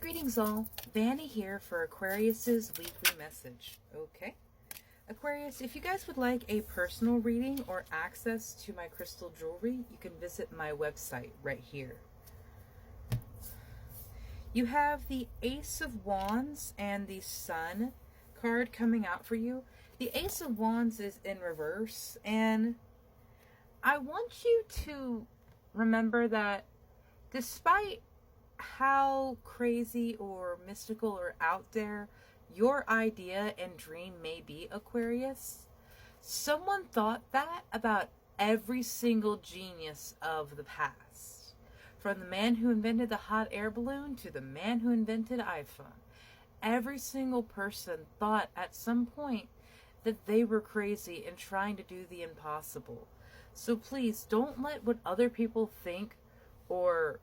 Greetings all, Vanna here for Aquarius's weekly message. Okay, Aquarius, if you guys would like a personal reading or access to my crystal jewelry, you can visit my website right here. You have the Ace of Wands and the Sun card coming out for you. The Ace of Wands is in reverse, and I want you to remember that despite how crazy or mystical or out there your idea and dream may be, Aquarius, someone thought that about every single genius of the past. From the man who invented the hot air balloon to the man who invented iPhone. Every single person thought at some point that they were crazy and trying to do the impossible. So please don't let what other people think or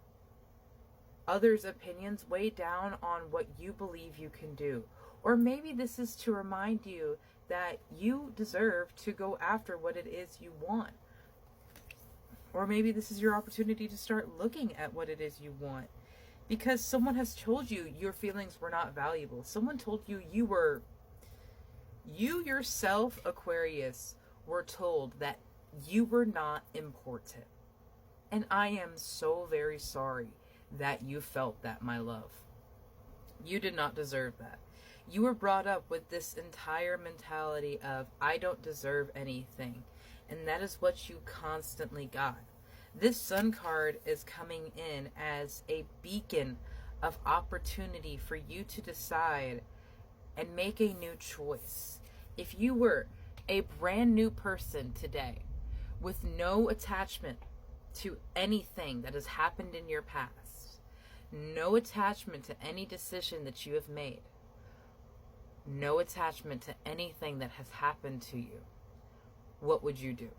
others' opinions weigh down on what you believe you can do. Or maybe this is to remind you that you deserve to go after what it is you want. Or maybe this is your opportunity to start looking at what it is you want. Because someone has told you your feelings were not valuable. Someone told you you yourself, Aquarius, were told that you were not important. And I am so very sorry that you felt that, my love. You did not deserve that. You were brought up with this entire mentality of, I don't deserve anything. And that is what you constantly got. This Sun card is coming in as a beacon of opportunity for you to decide and make a new choice. If you were a brand new person today with no attachment to anything that has happened in your past, no attachment to any decision that you have made, no attachment to anything that has happened to you, what would you do?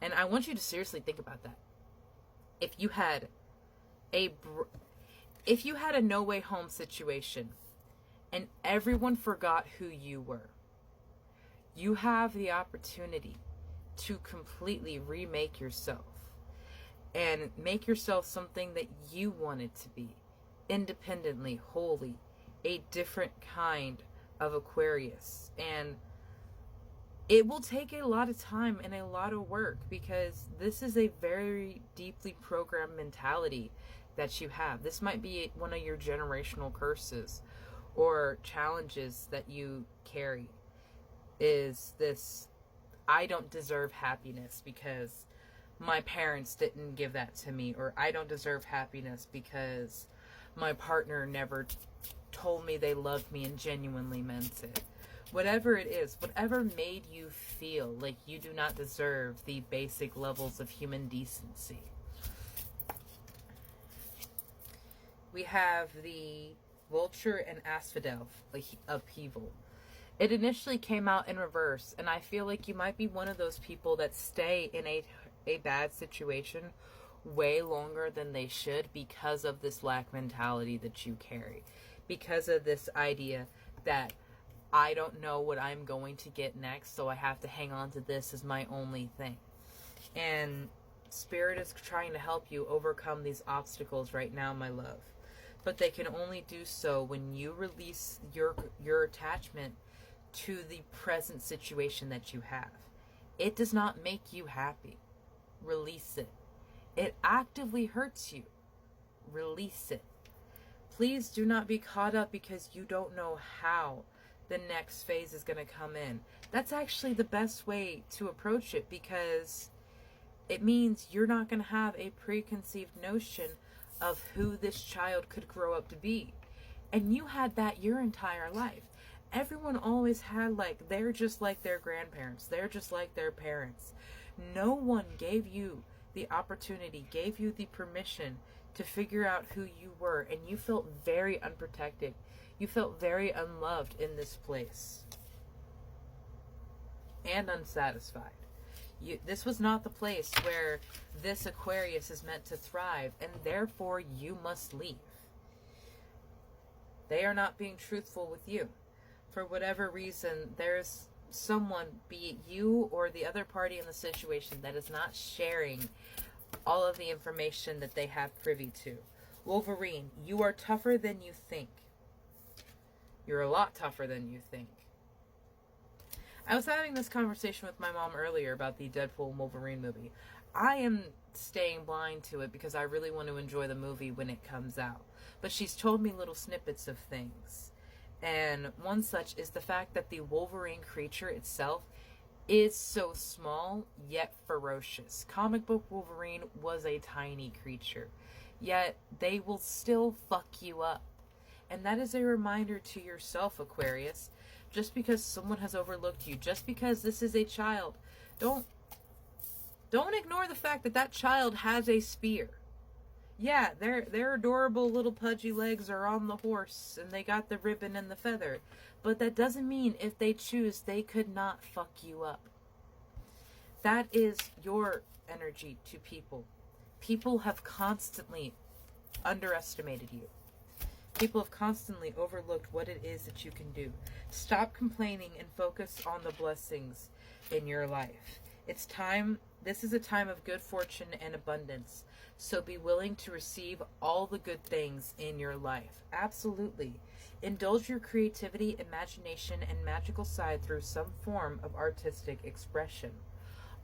And I want you to seriously think about that. If you had a no way home situation and everyone forgot who you were, you have the opportunity to completely remake yourself and make yourself something that you wanted to be, independently, wholly, a different kind of Aquarius. And it will take a lot of time and a lot of work, because this is a very deeply programmed mentality that you have. This might be one of your generational curses or challenges that you carry, is this, I don't deserve happiness because my parents didn't give that to me, or I don't deserve happiness because my partner never told me they loved me and genuinely meant it. Whatever it is, whatever made you feel like you do not deserve the basic levels of human decency. We have the Vulture and Asphodel upheaval. It initially came out in reverse, and I feel like you might be one of those people that stay in a bad situation way longer than they should because of this lack mentality that you carry. Because of this idea that I don't know what I'm going to get next, so I have to hang on to this as my only thing. And Spirit is trying to help you overcome these obstacles right now, my love. But they can only do so when you release your attachment to the present situation that you have. It does not make you happy. Release it. It actively hurts you. Release it. Please do not be caught up because you don't know how the next phase is going to come in. That's actually the best way to approach it, because it means you're not going to have a preconceived notion of who this child could grow up to be. And you had that your entire life. Everyone always had, like, they're just like their grandparents. They're just like their parents. No one gave you the opportunity, gave you the permission to figure out who you were. And you felt very unprotected. You felt very unloved in this place. And unsatisfied. This was not the place where this Aquarius is meant to thrive. And therefore you must leave. They are not being truthful with you. For whatever reason, there's someone, be it you or the other party in the situation, that is not sharing all of the information that they have privy to. Wolverine, you are tougher than you think. You're a lot tougher than you think. I was having this conversation with my mom earlier about the Deadpool and Wolverine movie. I am staying blind to it because I really want to enjoy the movie when it comes out. But she's told me little snippets of things. And one such is the fact that the Wolverine creature itself is so small, yet ferocious. Comic book Wolverine was a tiny creature, yet they will still fuck you up. And that is a reminder to yourself, Aquarius. Just because someone has overlooked you, just because this is a child, don't ignore the fact that that child has a spear. Yeah, their adorable little pudgy legs are on the horse, and they got the ribbon and the feather. But that doesn't mean if they choose, they could not fuck you up. That is your energy to people. People have constantly underestimated you. People have constantly overlooked what it is that you can do. Stop complaining and focus on the blessings in your life. It's time. This is a time of good fortune and abundance. So be willing to receive all the good things in your life. Absolutely. Indulge your creativity, imagination, and magical side through some form of artistic expression.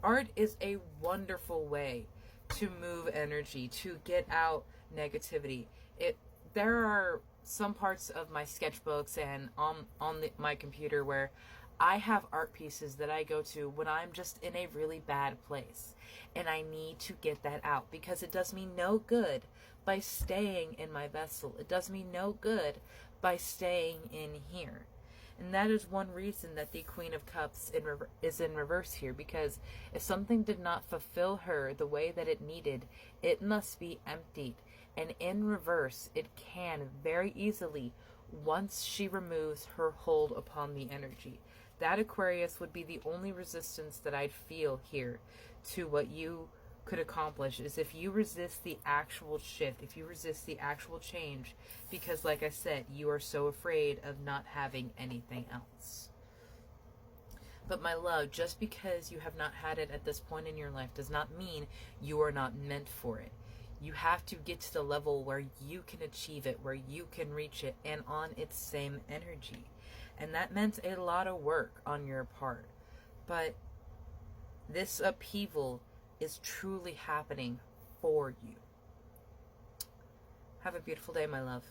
Art is a wonderful way to move energy, to get out negativity. There are some parts of my sketchbooks and on my computer where I have art pieces that I go to when I'm just in a really bad place. And I need to get that out because it does me no good by staying in my vessel. It does me no good by staying in here. And that is one reason that the Queen of Cups is in reverse here, because if something did not fulfill her the way that it needed, it must be emptied. And in reverse, it can very easily, once she removes her hold upon the energy. That, Aquarius, would be the only resistance that I'd feel here to what you could accomplish, is if you resist the actual shift, if you resist the actual change, because like I said, you are so afraid of not having anything else. But my love, just because you have not had it at this point in your life does not mean you are not meant for it. You have to get to the level where you can achieve it, where you can reach it, and on its same energy. And that meant a lot of work on your part. But this upheaval is truly happening for you. Have a beautiful day, my love.